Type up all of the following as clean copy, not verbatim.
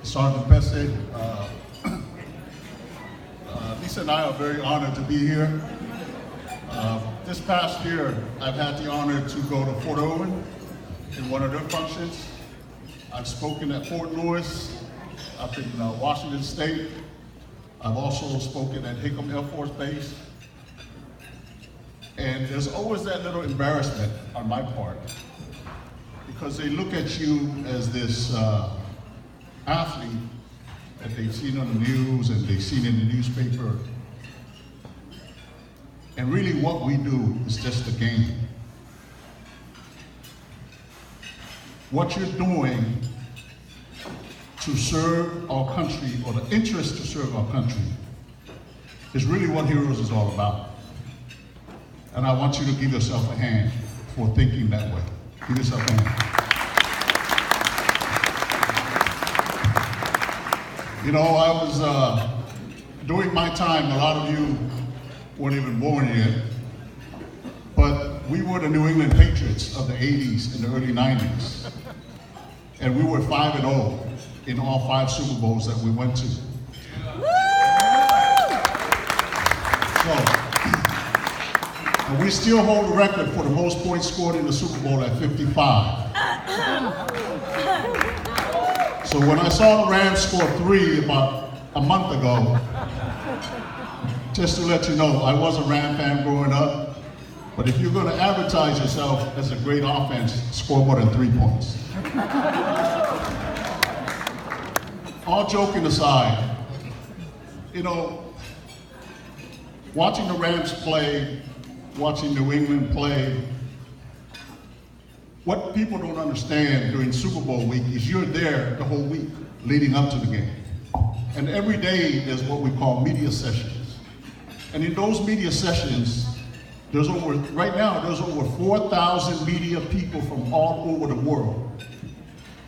Sergeant Bessie, Lisa and I are very honored to be here. This past year, I've had the honor to go to Fort Irwin in one of their functions. I've spoken at Fort Lewis up in Washington State. I've also spoken at Hickam Air Force Base. And there's always that little embarrassment on my part because they look at you as this athlete that they've seen on the news and they've seen in the newspaper. And really what we do is just a game. What you're doing to serve our country, or the interest to serve our country, is really what Heroes is all about. And I want you to give yourself a hand for thinking that way. Give yourself a hand. You know, I was, during my time, a lot of you weren't even born yet, but we were the New England Patriots of the 80s and the early 90s. And we were 5-0 in all 5 Super Bowls that we went to. And we still hold the record for the most points scored in the Super Bowl at 55. So when I saw the Rams score 3 about a month ago, just to let you know, I was a Ram fan growing up, but if you're going to advertise yourself as a great offense, score more than 3 points. All joking aside, you know, watching the Rams play, watching New England play, what people don't understand during Super Bowl week is you're there the whole week leading up to the game. And every day there's what we call media sessions. And in those media sessions, right now there's over 4,000 media people from all over the world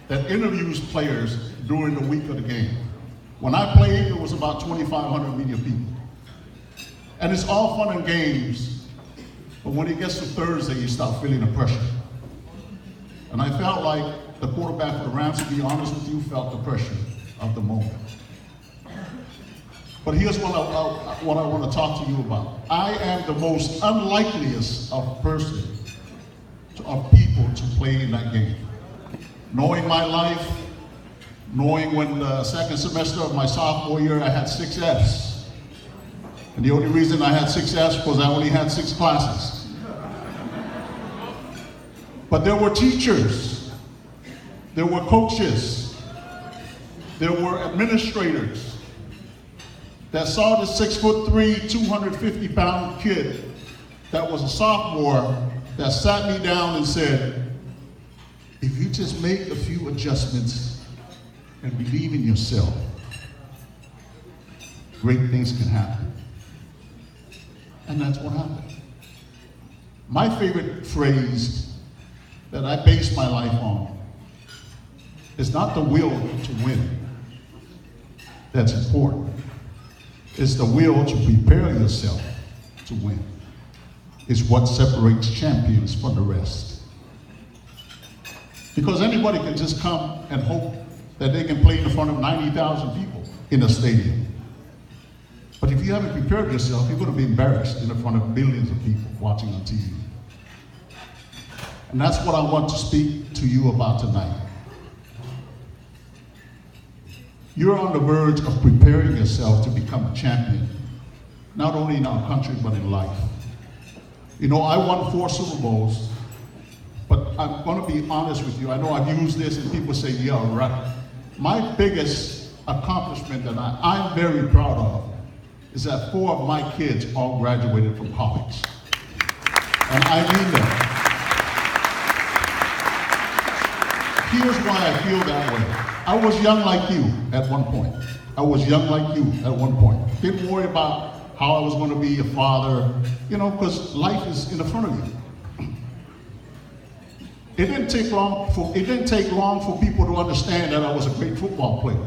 that interviews players during the week of the game. When I played, it was about 2,500 media people. And it's all fun and games, but when it gets to Thursday, you start feeling the pressure. And I felt like the quarterback for the Rams, to be honest with you, felt the pressure of the moment. But here's what I want to talk to you about. I am the most unlikeliest of people to play in that game. Knowing my life, knowing when the second semester of my sophomore year I had 6 Fs. And the only reason I had 6 Fs was I only had 6 classes. But there were teachers, there were coaches, there were administrators that saw this 6'3", 250-pound kid that was a sophomore that sat me down and said, if you just make a few adjustments and believe in yourself, great things can happen. And that's what happened. My favorite phrase that I base my life on is not the will to win that's important. It's the will to prepare yourself to win. It's what separates champions from the rest. Because anybody can just come and hope that they can play in front of 90,000 people in a stadium. But if you haven't prepared yourself, you're going to be embarrassed in front of millions of people watching on TV. And that's what I want to speak to you about tonight. You're on the verge of preparing yourself to become a champion, not only in our country, but in life. You know, I won 4 Super Bowls, but I'm going to be honest with you. I know I've used this and people say, yeah, right. My biggest accomplishment that I'm very proud of is that 4 of my kids all graduated from college. And I mean that. Here's why I feel that way. I was young like you at one point. I was young like you at one point. Didn't worry about how I was going to be a father, you know, because life is in the front of you. It didn't take long for people to understand that I was a great football player.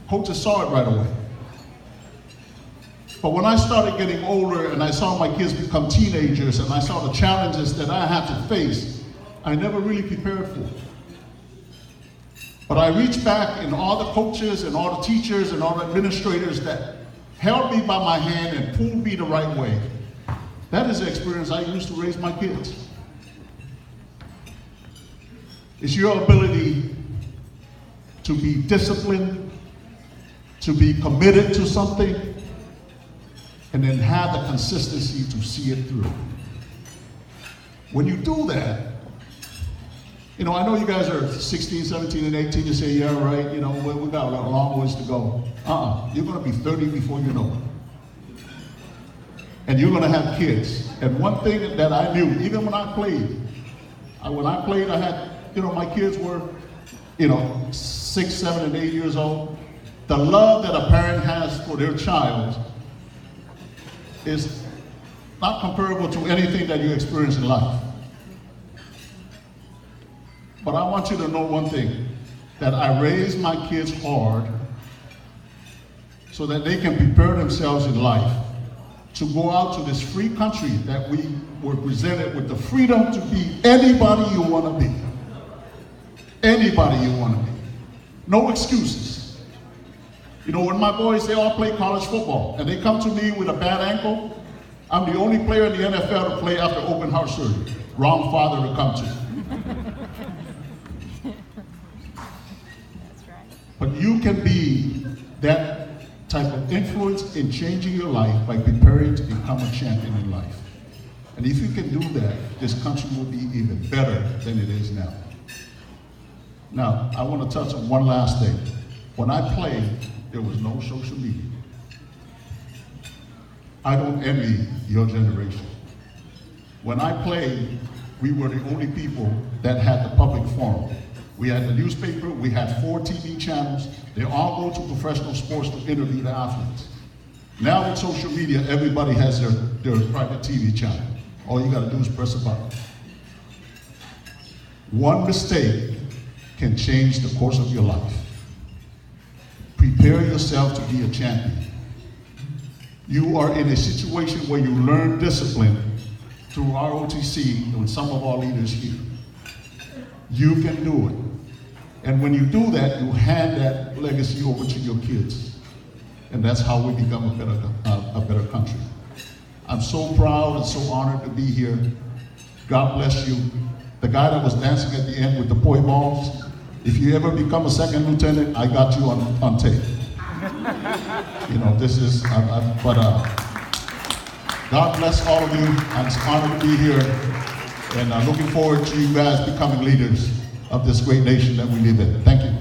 Coaches saw it right away. But when I started getting older and I saw my kids become teenagers and I saw the challenges that I had to face, I never really prepared for it. But I reach back in all the coaches and all the teachers and all the administrators that held me by my hand and pulled me the right way. That is the experience I used to raise my kids. It's your ability to be disciplined, to be committed to something, and then have the consistency to see it through. When you do that, you know, I know you guys are 16, 17, and 18, you say, yeah, right, you know, we got a long ways to go. You're gonna be 30 before you know it. And you're gonna have kids. And one thing that I knew, even when I played, I had, you know, my kids were, you know, 6, 7, and 8 years old. The love that a parent has for their child is not comparable to anything that you experience in life. But I want you to know one thing, that I raised my kids hard so that they can prepare themselves in life to go out to this free country that we were presented with the freedom to be anybody you want to be. Anybody you want to be. No excuses. You know, when my boys, they all play college football, and they come to me with a bad ankle, I'm the only player in the NFL to play after open heart surgery. Wrong father to come to. But you can be that type of influence in changing your life by preparing to become a champion in life. And if you can do that, this country will be even better than it is now. Now, I want to touch on one last thing. When I played, there was no social media. I don't envy your generation. When I played, we were the only people that had the public forum. We had the newspaper, we had 4 TV channels. They all go to professional sports to interview the athletes. Now with social media, everybody has their private TV channel. All you gotta do is press a button. One mistake can change the course of your life. Prepare yourself to be a champion. You are in a situation where you learn discipline through ROTC and some of our leaders here. You can do it. And when you do that, you hand that legacy over to your kids. And that's how we become a better country. I'm so proud and so honored to be here. God bless you. The guy that was dancing at the end with the poi balls, if you ever become a second lieutenant, I got you on tape. You know, this is, God bless all of you. I'm honored to be here. And I'm looking forward to you guys becoming leaders of this great nation that we live in. Thank you.